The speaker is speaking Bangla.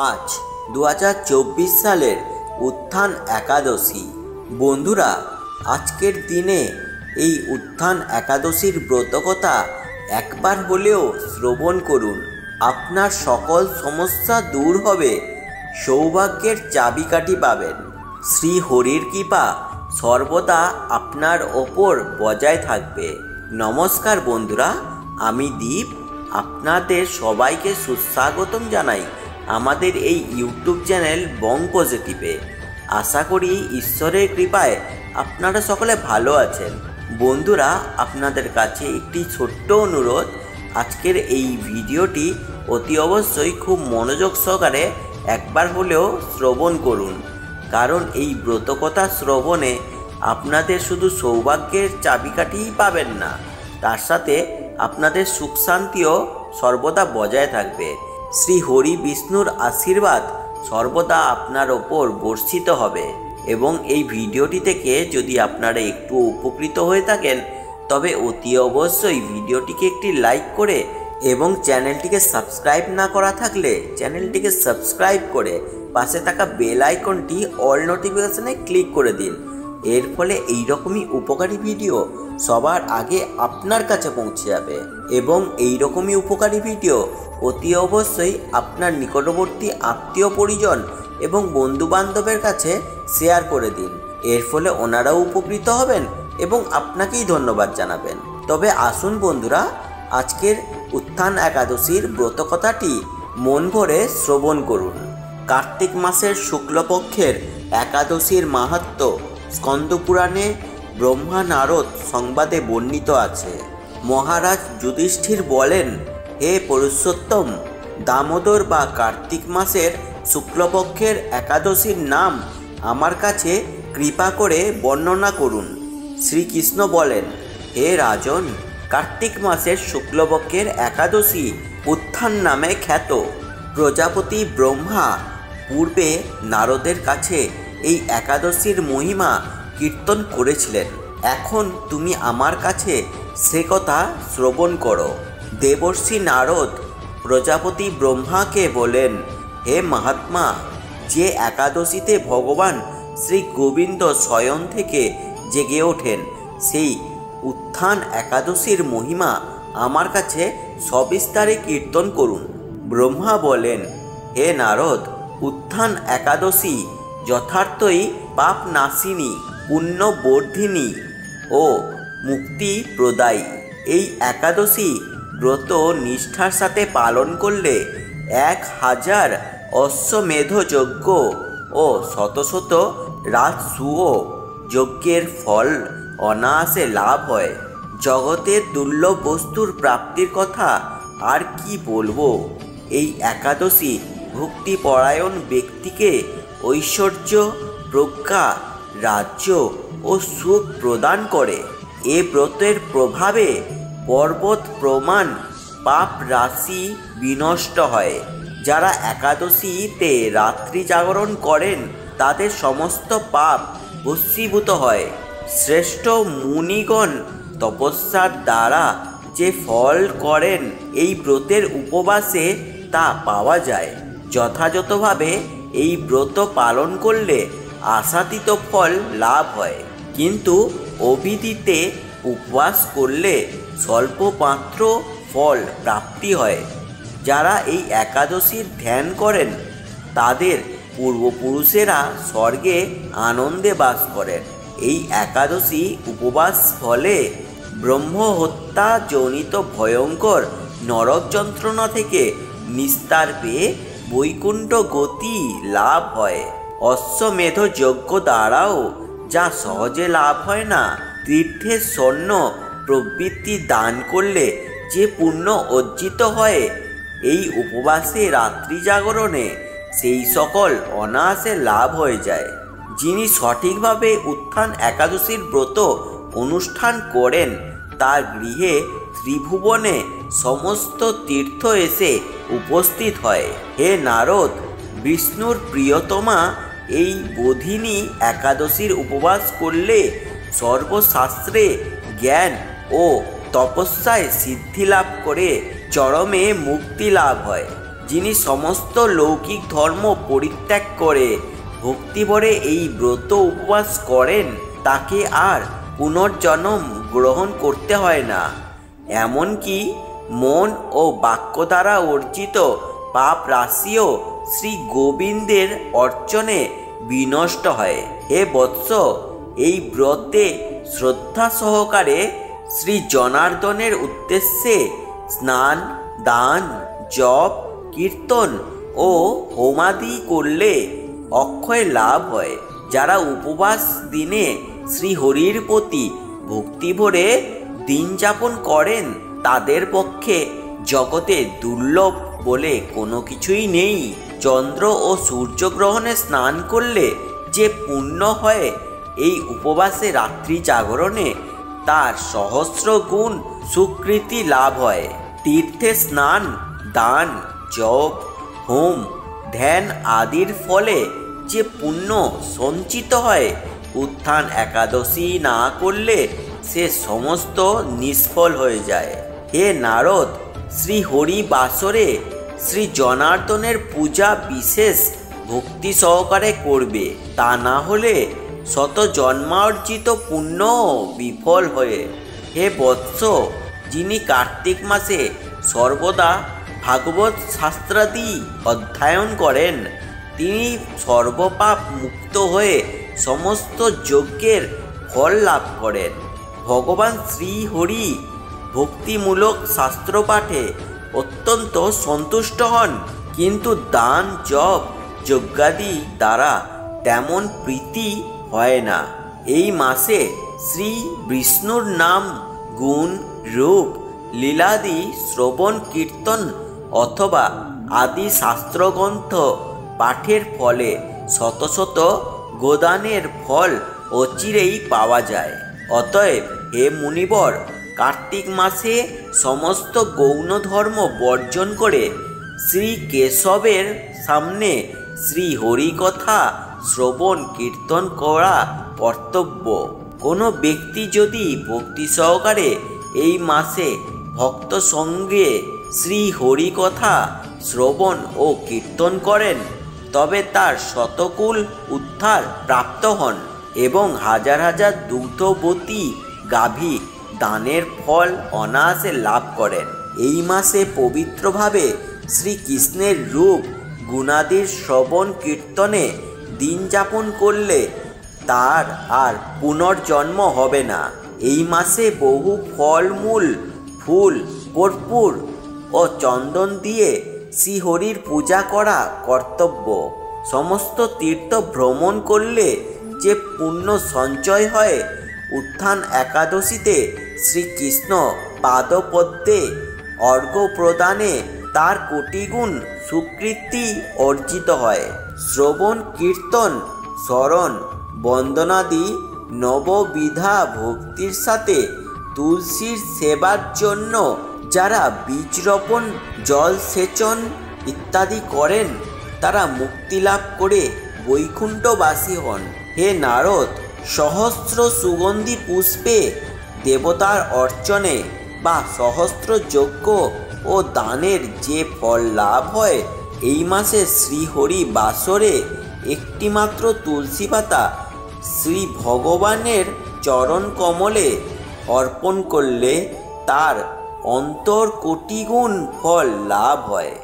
আজ 2024 সালের উত্থান একাদশী। বন্ধুরা, আজকের দিনে এই উত্থান একাদশীর ব্রতকথা একবার হলেও শ্রবণ করুন। আপনার সকল সমস্যা দূর হবে, সৌভাগ্যের চাবিকাঠি পাবেন। শ্রী হরির কৃপা সর্বদা আপনার ওপর বজায় থাকবে। নমস্কার বন্ধুরা, আমি দীপ আপনাদের সবাইকে সুস্বাগতম জানাই আমাদের এই ইউটিউব চ্যানেল বং পজিটিভে। আশা করি ঈশ্বরের কৃপায় আপনারা সকলে ভালো আছেন। বন্ধুরা, আপনাদের কাছে একটি ছোট্ট অনুরোধ, আজকের এই ভিডিওটি অতি অবশ্যই খুব মনোযোগ সহকারে একবার হলেও শ্রবণ করুন, কারণ এই ব্রতকথা শ্রবণে আপনাদের শুধু সৌভাগ্যের চাবিকাঠিই পাবেন না, তার সাথে আপনাদের সুখ শান্তিও সর্বদা বজায় থাকবে। শ্রী হরি বিষ্ণুর আশীর্বাদ সর্বদা আপনার ওপর বর্ষিত হবে। এবং এই ভিডিওটি থেকে যদি আপনারা একটু উপকৃত হয়ে থাকেন, তবে অতি অবশ্যই ভিডিওটিকে একটি লাইক করে এবং চ্যানেলটিকে সাবস্ক্রাইব না করা থাকলে চ্যানেলটিকে সাবস্ক্রাইব করে পাশে থাকা বেল আইকনটি অল নোটিফিকেশনে ক্লিক করে দিন। এর ফলে এইরকমই উপকারী ভিডিও সবার আগে আপনার কাছে পৌঁছে যাবে। এবং এইরকমই উপকারী ভিডিও অতি অবশ্যই আপনার নিকটবর্তী আত্মীয় পরিজন এবং বন্ধুবান্ধবের কাছে শেয়ার করে দিন। এর ফলে ওনারাও উপকৃত হবেন এবং আপনাকেই ধন্যবাদ জানাবেন। তবে আসুন বন্ধুরা, আজকের উত্থান একাদশীর ব্রতকথাটি মন ভরে শ্রবণ করুন। কার্তিক মাসের শুক্লপক্ষের একাদশীর মাহাত্ম্য স্কন্দপুরাণে ব্রহ্মা নারদ সংবাদে বর্ণিত আছে। মহারাজ যুধিষ্ঠির বলেন, হে পুরুষোত্তম, দামোদর বা কার্তিক মাসের শুক্লপক্ষের একাদশীর নাম আমার কাছে কৃপা করে বর্ণনা করুন। শ্রীকৃষ্ণ বলেন, হে রাজন, কার্তিক মাসের শুক্লপক্ষের একাদশী উত্থান নামে খ্যাত। প্রজাপতি ব্রহ্মা পূর্বে নারদের কাছে এই একাদশীর মহিমা কীর্তন করেছিলেন। এখন তুমি আমার কাছে সে কথা শ্রবণ করো। দেবর্ষি নারদ প্রজাপতি ব্রহ্মাকে বলেন, হে মহাত্মা, যে একাদশীতে ভগবান শ্রী গোবিন্দ স্বয়ং থেকে জেগে ওঠেন, সেই উত্থান একাদশীর মহিমা আমার কাছে সবিস্তারে কীর্তন করুন। ব্রহ্মা বলেন, হে নারদ, উত্থান একাদশী যথার্থই পাপ নাশিনী, পুণ্য বর্ধিনী ও মুক্তি প্রদায়ী। এই একাদশী ব্রত নিষ্ঠার সাথে পালন করলে 1000 অশ্বমেধ যজ্ঞ ও শত শত রাজসূয় যজ্ঞের ফল অনায়াসে লাভ হয়। জগতের দুর্লভ বস্তুর প্রাপ্তির কথা আর কি বলবো। এই একাদশী ভক্তিপরায়ণ ব্যক্তিকে ঐশ্বর্য, প্রজ্ঞা, রাজ্য ও সুখ প্রদান করে। এ ব্রতের প্রভাবে পর্বত প্রমাণ পাপ রাশি বিনষ্ট হয়। যারা একাদশীতে রাত্রি জাগরণ করেন, তাদের সমস্ত পাপ ভস্মীভূত হয়। শ্রেষ্ঠ মুনিগণ তপস্যার দ্বারা যে ফল করেন, এই ব্রতের উপবাসে তা পাওয়া যায়। যথাযথভাবে এই ব্রত পালন করলে আশাতীত ফল লাভ হয়, কিন্তু অবিদিতে উপবাস করলে স্বল্প মাত্র ফল প্রাপ্তি হয়। যারা এই একাদশীর ধ্যান করেন, তাদের পূর্বপুরুষেরা স্বর্গে আনন্দে বাস করেন। এই একাদশী উপবাস ফলে ব্রহ্মহত্যা জনিত ভয়ঙ্কর নরক যন্ত্রণা থেকে নিস্তার পেয়ে বৈকুণ্ঠ গতি লাভ হয়। অশ্বমেধ যজ্ঞ দ্বারাও যা সহজে লাভ হয় না, তীর্থের স্বর্ণ প্রবৃত্তি দান করলে যে পুণ্য অর্জিত হয়, এই উপবাসে রাত্রি জাগরণে সেই সকল অনায়াসে লাভ হয়ে যায়। যিনি সঠিকভাবে উত্থান একাদশীর ব্রত অনুষ্ঠান করেন, তার গৃহে ত্রিভুবনে সমস্ত তীর্থ এসে উপস্থিত হয়। হে নারদ, বিষ্ণুর প্রিয়তমা এই বোধিনী একাদশীর উপবাস করলে সর্বশাস্ত্রে জ্ঞান ও তপস্যায় সিদ্ধি লাভ করে চরমে মুক্তি লাভ হয়। যিনি সমস্ত লৌকিক ধর্ম পরিত্যাগ করে ভক্তিভরে এই ব্রত উপবাস করেন তাকে আর পুনর্জন্ম গ্রহণ করতে হয় না। এমনকি মন ও বাক্য দ্বারা অর্জিত পাপ রাশিও শ্রী গোবিন্দের অর্চনে বিনষ্ট হয়। হে বৎস, এই ব্রতে শ্রদ্ধা সহকারে শ্রী জনার্দনের উদ্দেশ্যে স্নান, দান, জপ, কীর্তন ও হোমাদি করলে অক্ষয় লাভ হয়। যারা উপবাস দিনে শ্রীহরির প্রতি ভক্তি ভরে দিন যাপন করেন তাদের পক্ষে জগতে দুর্লভ বলে কোনো কিছুই নেই। চন্দ্র ও সূর্যগ্রহণে স্নান করলে যে পুণ্য হয় এই উপবাসে রাত্রি জাগরণে তার সহস্র গুণ সুকৃতি লাভ হয়। তীর্থে স্নান, দান, জপ, হোম, ধ্যান আদির ফলে যে পুণ্য সঞ্চিত হয় উত্থান একাদশী না করলে সে সমস্ত নিষ্ফল হয়ে যায়। হে নারদ, শ্রী হরি বাসরে শ্রী জনার্দনের পূজা বিশেষ ভক্তি সহকারে করবে, তা না হলে শত জন্মার্জিত পুণ্য বিফল হয়ে। হে বৎস, যিনি কার্তিক মাসে সর্বদা ভাগবত শাস্ত্রাদি অধ্যয়ন করেন তিনি সর্বপাপ মুক্ত হয়ে সমস্ত যজ্ঞের ফল লাভ করেন। ভগবান শ্রীহরি ভক্তিমূলক শাস্ত্র পাঠে অত্যন্ত সন্তুষ্ট হন, কিন্তু দান, জপ, যজ্ঞাদি দ্বারা তেমন প্রীতি হয় না। এই মাসে শ্রী বিষ্ণুর নাম, গুণ, রূপ, লীলাদি শ্রবণ, কীর্তন অথবা আদি শাস্ত্রগ্রন্থ পাঠের ফলে শত শত গোদানের ফল অচিরেই পাওয়া যায়। অতএব হে মুনিবর, কার্তিক মাসে সমস্ত গৌণ ধর্ম বর্জন করে শ্রী কেশবের সামনে শ্রী হরিকথা শ্রবণ কীর্তন করা কর্তব্য। কোনো ব্যক্তি যদি ভক্তি সহকারে এই মাসে ভক্ত সঙ্গে শ্রী হরিকথা শ্রবণ ও কীর্তন করেন তবে তার শতকুল উদ্ধার প্রাপ্ত হন এবং হাজার হাজার দুগ্ধবতী গাভী দানের ফল অনায়াসে লাভ করেন। এই মাসে পবিত্রভাবে শ্রীকৃষ্ণের রূপ গুণাদির শ্রবণ কীর্তনে দিন যাপন করলে তার আর পুনর্জন্ম হবে না। এই মাসে বহু ফলমূল, ফুল, কর্পূর ও চন্দন দিয়ে শ্রীহরির পূজা করা কর্তব্য। সমস্ত তীর্থ ভ্রমণ করলে যে পুণ্য সঞ্চয় হয় উত্থান একাদশীতে শ্রীকৃষ্ণ পাদপদ্মে অর্ঘ্য প্রদানে তার কোটিগুণ সুকৃতি অর্জিত হয়। শ্রবণ, কীর্তন, স্মরণ, বন্দনাদি নববিধা ভক্তির সাথে তুলসীর সেবার জন্য যারা বীজ রোপণ, জল সেচন ইত্যাদি করেন তারা মুক্তি লাভ করে বৈকুণ্ঠবাসী হন। হে নারদ, সহস্র সুগন্ধি পুষ্পে দেবতার অর্চনে বা সহস্র যজ্ঞ ও দানের যে ফল লাভ হয় এই মাসে শ্রীহরি বাসরে একটিমাত্র তুলসী পাতা শ্রী ভগবানের চরণ কমলে অর্পণ করলে তার অন্তর কোটিগুণ ফল লাভ হয়।